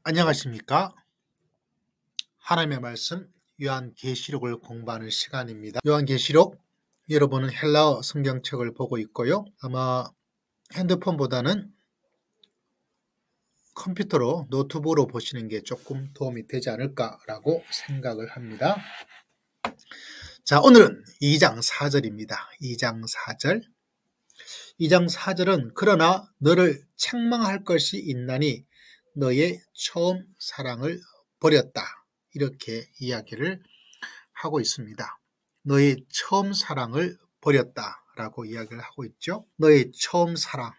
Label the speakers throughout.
Speaker 1: 안녕하십니까? 하나님의 말씀 요한계시록을 공부하는 시간입니다. 요한계시록, 여러분은 헬라어 성경책을 보고 있고요. 아마 핸드폰보다는 컴퓨터로, 노트북으로 보시는 게 조금 도움이 되지 않을까라고 생각을 합니다. 자, 오늘은 2장 4절입니다. 2장 4절. 2장 4절은 그러나 너를 책망할 것이 있나니 너의 처음 사랑을 버렸다. 이렇게 이야기를 하고 있습니다. 너의 처음 사랑을 버렸다라고 이야기를 하고 있죠. 너의 처음 사랑,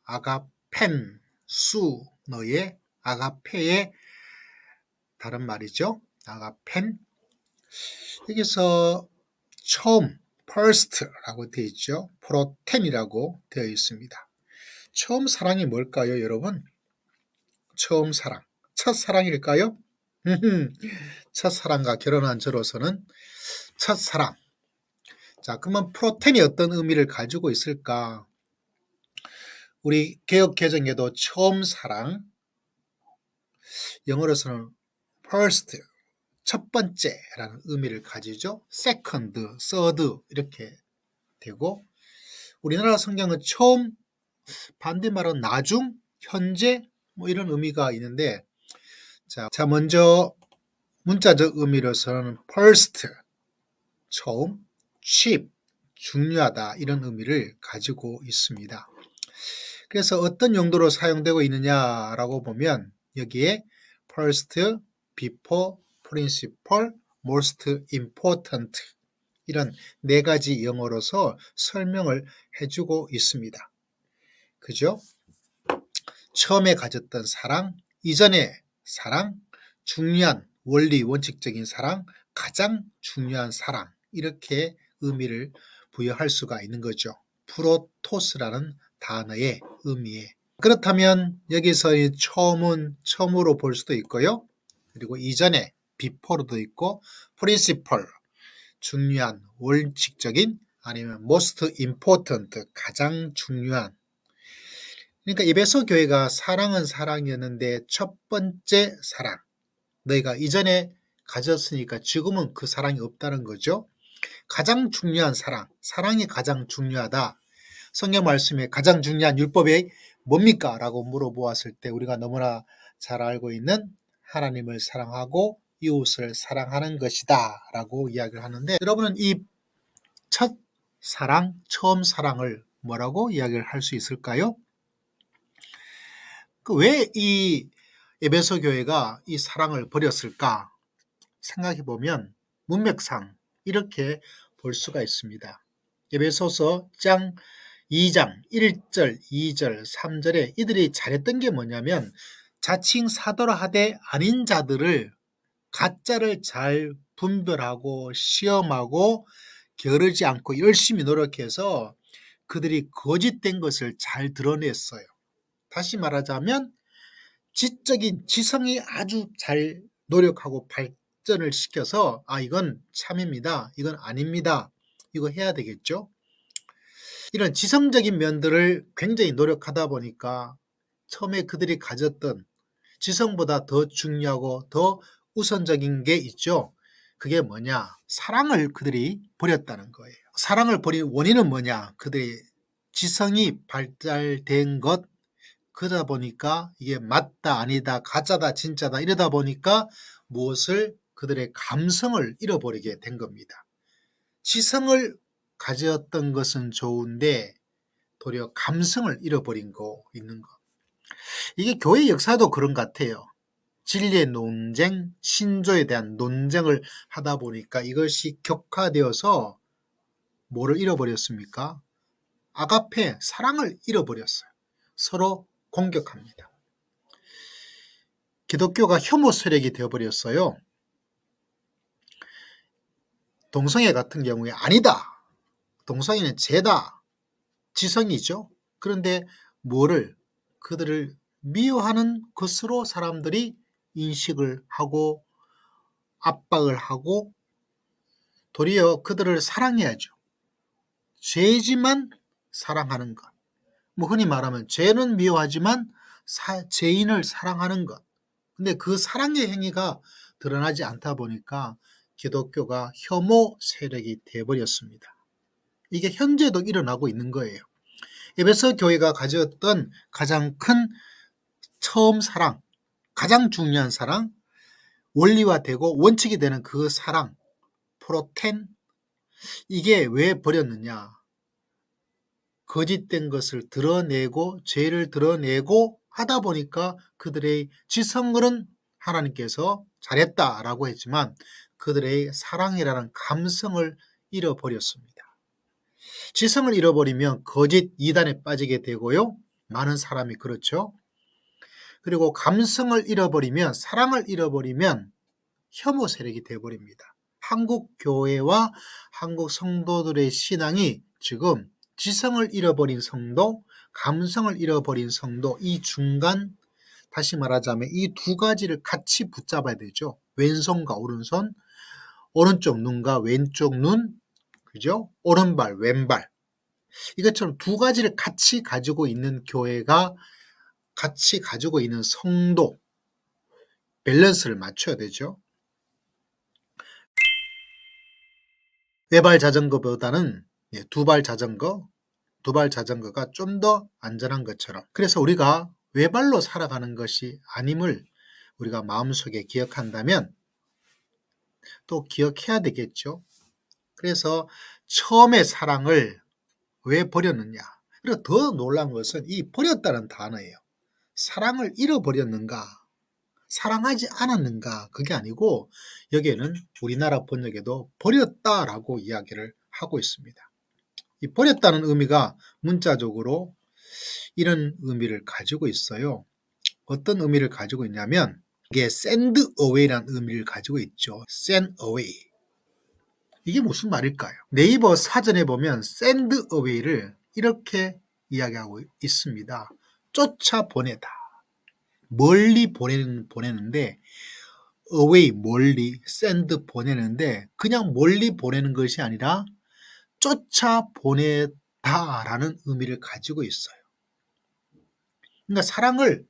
Speaker 1: 아가펜, 수, 너의 아가페의 다른 말이죠. 아가펜. 여기서 처음, first라고 되어 있죠. 프로텐이라고 되어 있습니다. 처음 사랑이 뭘까요, 여러분? 처음 사랑, 첫사랑일까요? 첫사랑과 결혼한 저로서는 첫사랑. 자, 그러면 프로텐이 어떤 의미를 가지고 있을까? 우리 개역개정에도 처음 사랑, 영어로서는 first, 첫 번째라는 의미를 가지죠. second, third 이렇게 되고, 우리나라 성경은 처음, 반대말은 나중, 현재 뭐 이런 의미가 있는데, 자 먼저 문자적 의미로서는 first, 처음, cheap, 중요하다 이런 의미를 가지고 있습니다. 그래서 어떤 용도로 사용되고 있느냐라고 보면 여기에 first, before, principal, most important 이런 네 가지 영어로서 설명을 해주고 있습니다. 그죠? 처음에 가졌던 사랑, 이전의 사랑, 중요한 원리 원칙적인 사랑, 가장 중요한 사랑 이렇게 의미를 부여할 수가 있는 거죠. 프로토스라는 단어의 의미에. 그렇다면 여기서 이 처음은 처음으로 볼 수도 있고요. 그리고 이전에 before도 있고 principal, 중요한 원칙적인 아니면 most important, 가장 중요한. 그러니까 에베소 교회가 사랑은 사랑이었는데 첫 번째 사랑, 너희가 이전에 가졌으니까 지금은 그 사랑이 없다는 거죠. 가장 중요한 사랑, 사랑이 가장 중요하다. 성경 말씀에 가장 중요한 율법이 뭡니까? 라고 물어보았을 때 우리가 너무나 잘 알고 있는 하나님을 사랑하고 이웃을 사랑하는 것이다 라고 이야기를 하는데, 여러분은 이 첫 사랑, 처음 사랑을 뭐라고 이야기를 할 수 있을까요? 왜 이 에베소 교회가 이 사랑을 버렸을까 생각해 보면 문맥상 이렇게 볼 수가 있습니다. 에베소서 2장 1절, 2절, 3절에 이들이 잘했던 게 뭐냐면 자칭 사도라 하되 아닌 자들을, 가짜를 잘 분별하고 시험하고 게으르지 않고 열심히 노력해서 그들이 거짓된 것을 잘 드러냈어요. 다시 말하자면 지적인 지성이 아주 잘 노력하고 발전을 시켜서 이건 참입니다. 이건 아닙니다. 이거 해야 되겠죠. 이런 지성적인 면들을 굉장히 노력하다 보니까 처음에 그들이 가졌던 지성보다 더 중요하고 더 우선적인 게 있죠. 그게 뭐냐? 사랑을 그들이 버렸다는 거예요. 사랑을 버린 원인은 뭐냐? 그들의 지성이 발달된 것, 그러다 보니까 이게 맞다, 아니다, 가짜다, 진짜다 이러다 보니까 무엇을 그들의 감성을 잃어버리게 된 겁니다. 지성을 가졌던 것은 좋은데 도리어 감성을 잃어버린 거 있는 거. 이게 교회 역사도 그런 것 같아요. 진리의 논쟁, 신조에 대한 논쟁을 하다 보니까 이것이 격화되어서 뭐를 잃어버렸습니까? 아가페, 사랑을 잃어버렸어요. 서로 공격합니다. 기독교가 혐오 세력이 되어버렸어요. 동성애 같은 경우에 아니다. 동성애는 죄다. 지성이죠. 그런데 뭐를, 그들을 미워하는 것으로 사람들이 인식을 하고 압박을 하고 도리어 그들을 사랑해야죠. 죄지만 사랑하는 것. 뭐 흔히 말하면 죄는 미워하지만 죄인을 사랑하는 것. 근데 그 사랑의 행위가 드러나지 않다 보니까 기독교가 혐오 세력이 되어버렸습니다. 이게 현재도 일어나고 있는 거예요. 에베소 교회가 가졌던 가장 큰 처음 사랑, 가장 중요한 사랑, 원리화되고 원칙이 되는 그 사랑, 프로텐, 이게 왜 버렸느냐? 거짓된 것을 드러내고 죄를 드러내고 하다 보니까 그들의 지성은 하나님께서 잘했다라고 했지만 그들의 사랑이라는 감성을 잃어버렸습니다. 지성을 잃어버리면 거짓 이단에 빠지게 되고요. 많은 사람이 그렇죠. 그리고 감성을 잃어버리면, 사랑을 잃어버리면 혐오 세력이 되어버립니다. 한국 교회와 한국 성도들의 신앙이 지금 지성을 잃어버린 성도, 감성을 잃어버린 성도, 이 중간, 다시 말하자면 이 두 가지를 같이 붙잡아야 되죠. 왼손과 오른손, 오른쪽 눈과 왼쪽 눈, 그죠? 오른발, 왼발. 이것처럼 두 가지를 같이 가지고 있는 교회가, 같이 가지고 있는 성도, 밸런스를 맞춰야 되죠. 외발 자전거보다는 두발 자전거가 좀 더 안전한 것처럼, 그래서 우리가 외발로 살아가는 것이 아님을 우리가 마음속에 기억한다면 또 기억해야 되겠죠. 그래서 처음의 사랑을 왜 버렸느냐. 그리고 더 놀라운 것은 이 버렸다는 단어예요. 사랑을 잃어버렸는가, 사랑하지 않았는가, 그게 아니고 여기에는 우리나라 번역에도 버렸다라고 이야기를 하고 있습니다. 이 버렸다는 의미가 문자적으로 이런 의미를 가지고 있어요. 어떤 의미를 가지고 있냐면 이게 send away라는 의미를 가지고 있죠. send away. 이게 무슨 말일까요? 네이버 사전에 보면 send away를 이렇게 이야기하고 있습니다. 쫓아보내다. 멀리 보내는데 away, 멀리, send, 보내는데 그냥 멀리 보내는 것이 아니라 쫓아보내다라는 의미를 가지고 있어요. 그러니까 사랑을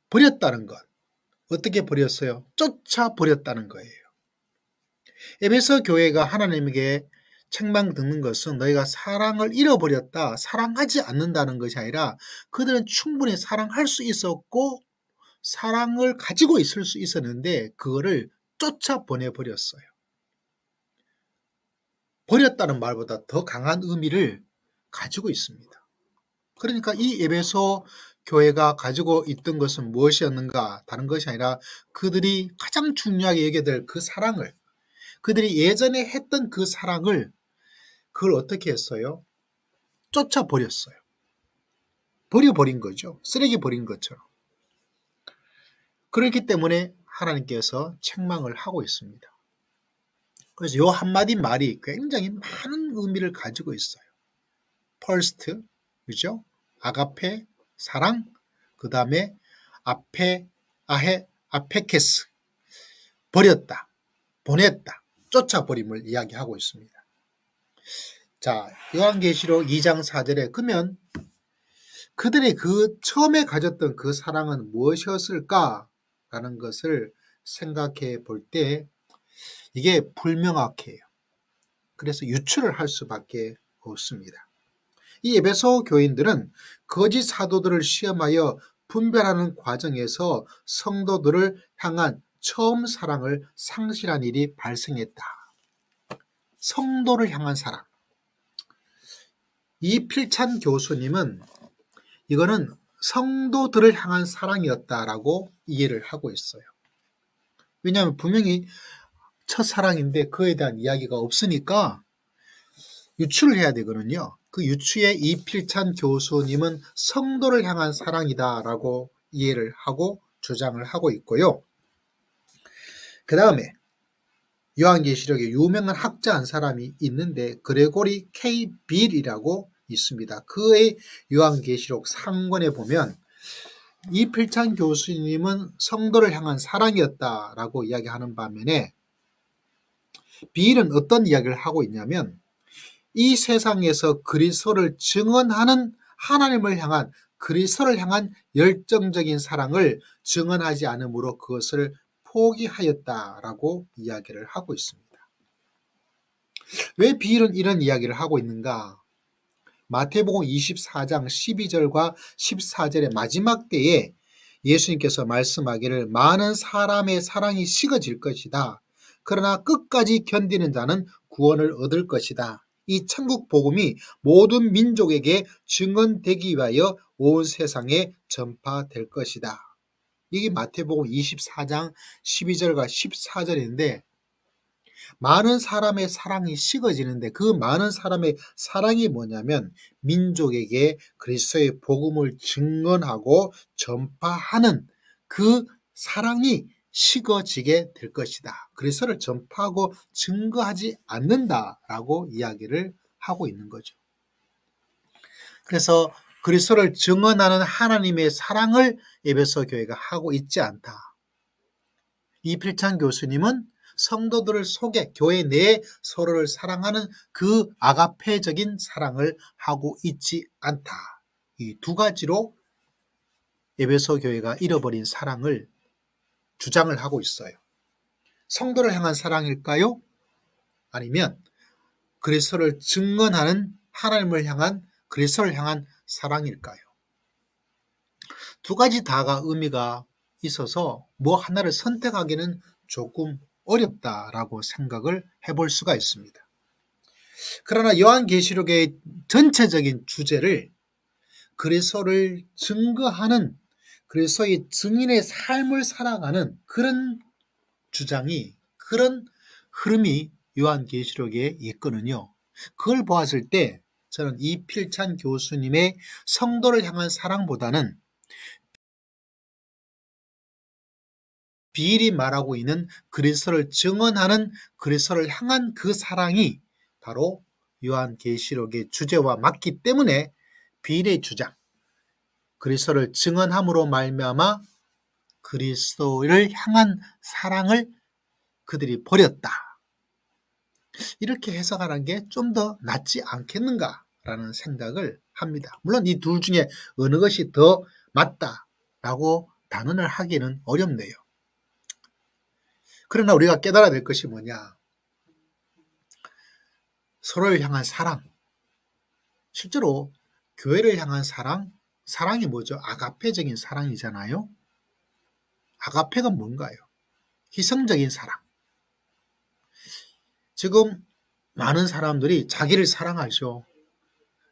Speaker 1: 버렸다는 것. 어떻게 버렸어요? 쫓아버렸다는 거예요. 에베소 교회가 하나님에게 책망 듣는 것은 너희가 사랑을 잃어버렸다, 사랑하지 않는다는 것이 아니라 그들은 충분히 사랑할 수 있었고 사랑을 가지고 있을 수 있었는데 그거를 쫓아보내버렸어요. 버렸다는 말보다 더 강한 의미를 가지고 있습니다. 그러니까 이 에베소 교회가 가지고 있던 것은 무엇이었는가? 다른 것이 아니라 그들이 가장 중요하게 여겨야 될 그 사랑을, 그들이 예전에 했던 그 사랑을 그걸 어떻게 했어요? 쫓아버렸어요. 버려버린 거죠. 쓰레기 버린 것처럼. 그렇기 때문에 하나님께서 책망을 하고 있습니다. 그래서 이 한마디 말이 굉장히 많은 의미를 가지고 있어요. first, 그죠? 아가페, 사랑, 그 다음에 아페케스, 버렸다, 보냈다, 쫓아버림을 이야기하고 있습니다. 자, 요한계시록 2장 4절에 그러면 그들의 그 처음에 가졌던 그 사랑은 무엇이었을까라는 것을 생각해 볼 때 이게 불명확해요. 그래서 유추를 할 수밖에 없습니다. 이 에베소 교인들은 거짓 사도들을 시험하여 분별하는 과정에서 성도들을 향한 처음 사랑을 상실한 일이 발생했다. 성도를 향한 사랑. 이 필찬 교수님은 이거는 성도들을 향한 사랑이었다라고 이해를 하고 있어요. 왜냐하면 분명히 첫사랑인데 그에 대한 이야기가 없으니까 유추를 해야 되거든요. 그 유추에 이필찬 교수님은 성도를 향한 사랑이다라고 이해를 하고 주장을 하고 있고요. 그 다음에 요한계시록에 유명한 학자 한 사람이 있는데 그레고리 K. 빌이라고 있습니다. 그의 요한계시록 상권에 보면 이필찬 교수님은 성도를 향한 사랑이었다라고 이야기하는 반면에 빌은 어떤 이야기를 하고 있냐면 이 세상에서 그리스도를 증언하는 하나님을 향한 그리스도를 향한 열정적인 사랑을 증언하지 않으므로 그것을 포기하였다라고 이야기를 하고 있습니다. 왜 비일은 이런 이야기를 하고 있는가? 마태복음 24장 12절과 14절의 마지막 때에 예수님께서 말씀하기를 많은 사람의 사랑이 식어질 것이다. 그러나 끝까지 견디는 자는 구원을 얻을 것이다. 이 천국 복음이 모든 민족에게 증언되기 위하여 온 세상에 전파될 것이다. 이게 마태복음 24장 12절과 14절인데 많은 사람의 사랑이 식어지는데 그 많은 사람의 사랑이 뭐냐면 민족에게 그리스도의 복음을 증언하고 전파하는 그 사랑이 식어지게 될 것이다. 그리스도를 전파하고 증거하지 않는다라고 이야기를 하고 있는 거죠. 그래서 그리스도를 증언하는 하나님의 사랑을 에베소 교회가 하고 있지 않다. 이필찬 교수님은 성도들을 속에 교회 내에 서로를 사랑하는 그 아가페적인 사랑을 하고 있지 않다. 이 두 가지로 에베소 교회가 잃어버린 사랑을 주장을 하고 있어요. 성도를 향한 사랑일까요? 아니면 그리스도를 증언하는 하나님을 향한 그리스도를 향한 사랑일까요? 두 가지 다가 의미가 있어서 뭐 하나를 선택하기는 조금 어렵다라고 생각을 해볼 수가 있습니다. 그러나 요한계시록의 전체적인 주제를 그리스도를 증거하는 그리스도의 증인의 삶을 살아가는 그런 주장이 그런 흐름이 요한계시록에 있거든요. 그걸 보았을 때 저는 이필찬 교수님의 성도를 향한 사랑보다는 비일이 말하고 있는 그리스도를 증언하는 그리스도를 향한 그 사랑이 바로 요한계시록의 주제와 맞기 때문에 비일의 주장, 그리스도를 증언함으로 말미암아 그리스도를 향한 사랑을 그들이 버렸다. 이렇게 해석하는 게 좀 더 낫지 않겠는가라는 생각을 합니다. 물론 이 둘 중에 어느 것이 더 맞다라고 단언을 하기는 어렵네요. 그러나 우리가 깨달아야 될 것이 뭐냐? 서로를 향한 사랑. 실제로 교회를 향한 사랑이 뭐죠? 아가페적인 사랑이잖아요. 아가페가 뭔가요? 희생적인 사랑. 지금 많은 사람들이 자기를 사랑하죠.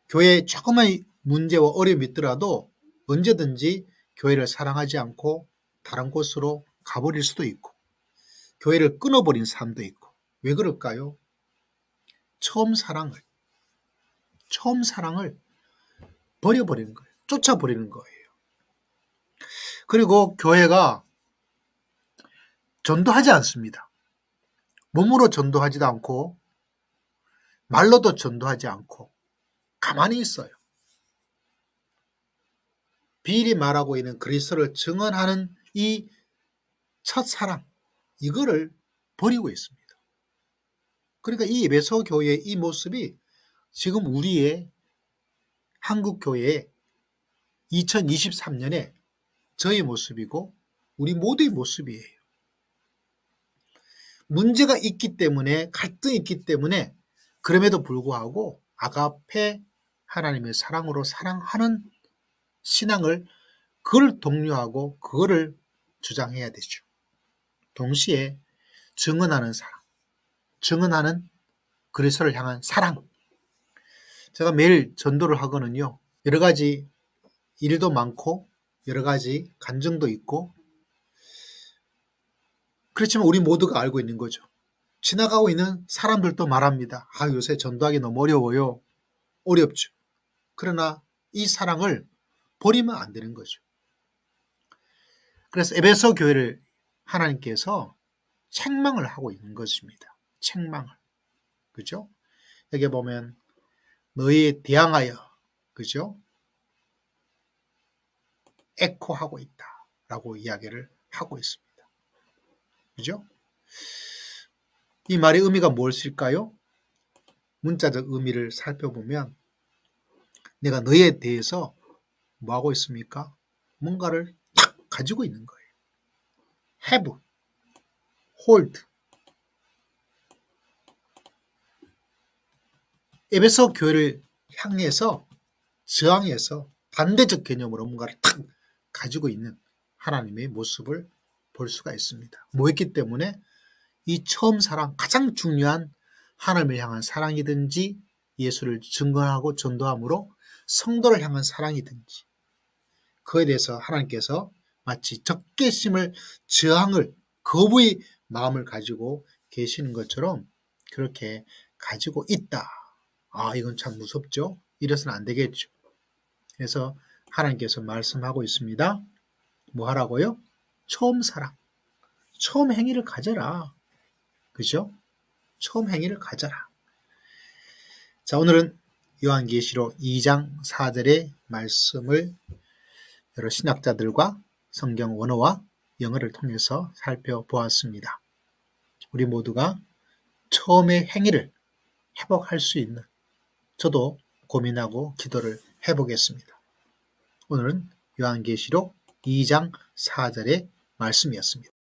Speaker 1: 교회에 조금의 문제와 어려움이 있더라도 언제든지 교회를 사랑하지 않고 다른 곳으로 가버릴 수도 있고 교회를 끊어버린 사람도 있고. 왜 그럴까요? 처음 사랑을 버려버리는 거예요. 쫓아버리는 거예요. 그리고 교회가 전도하지 않습니다. 몸으로 전도하지도 않고 말로도 전도하지 않고 가만히 있어요. 비일이 말하고 있는 그리스도를 증언하는 이 첫사랑, 이거를 버리고 있습니다. 그러니까 이 에베소 교회의 이 모습이 지금 우리의 한국 교회의 2023년에 저의 모습이고 우리 모두의 모습이에요. 문제가 있기 때문에, 갈등이 있기 때문에 그럼에도 불구하고 아가페 하나님의 사랑으로 사랑하는 신앙을 그걸 독려하고 그거를 주장해야 되죠. 동시에 증언하는 사랑, 증언하는 그리스도를 향한 사랑. 제가 매일 전도를 하거든요. 여러 가지 일도 많고 여러 가지 간증도 있고 그렇지만 우리 모두가 알고 있는 거죠. 지나가고 있는 사람들도 말합니다. 요새 전도하기 너무 어려워요. 어렵죠. 그러나 이 사랑을 버리면 안 되는 거죠. 그래서 에베소 교회를 하나님께서 책망을 하고 있는 것입니다. 책망을. 그죠? 여기 보면 너희에 대항하여, 그죠? 에코하고 있다라고 이야기를 하고 있습니다. 그죠? 이 말의 의미가 무엇일까요? 문자적 의미를 살펴보면 내가 너희에 대해서 뭐 하고 있습니까? 뭔가를 탁 가지고 있는 거예요. have, hold. 에베소 교회를 향해서 저항해서 반대적 개념으로 뭔가를 탁 가지고 있는 하나님의 모습을 볼 수가 있습니다. 뭐였기 때문에 이 처음 사랑, 가장 중요한 하나님을 향한 사랑이든지 예수를 증거하고 전도함으로 성도를 향한 사랑이든지 그에 대해서 하나님께서 마치 적개심을, 저항을, 거부의 마음을 가지고 계시는 것처럼 그렇게 가지고 있다. 아, 이건 참 무섭죠? 이래서는 안 되겠죠. 그래서 하나님께서 말씀하고 있습니다. 뭐 하라고요? 처음 사랑, 처음 행위를 가져라. 그죠? 처음 행위를 가져라. 자, 오늘은 요한계시록 2장 4절의 말씀을 여러 신학자들과 성경 원어와 영어를 통해서 살펴보았습니다. 우리 모두가 처음의 행위를 회복할 수 있는 저도 고민하고 기도를 해보겠습니다. 오늘은 요한계시록 2장 4절의 말씀이었습니다.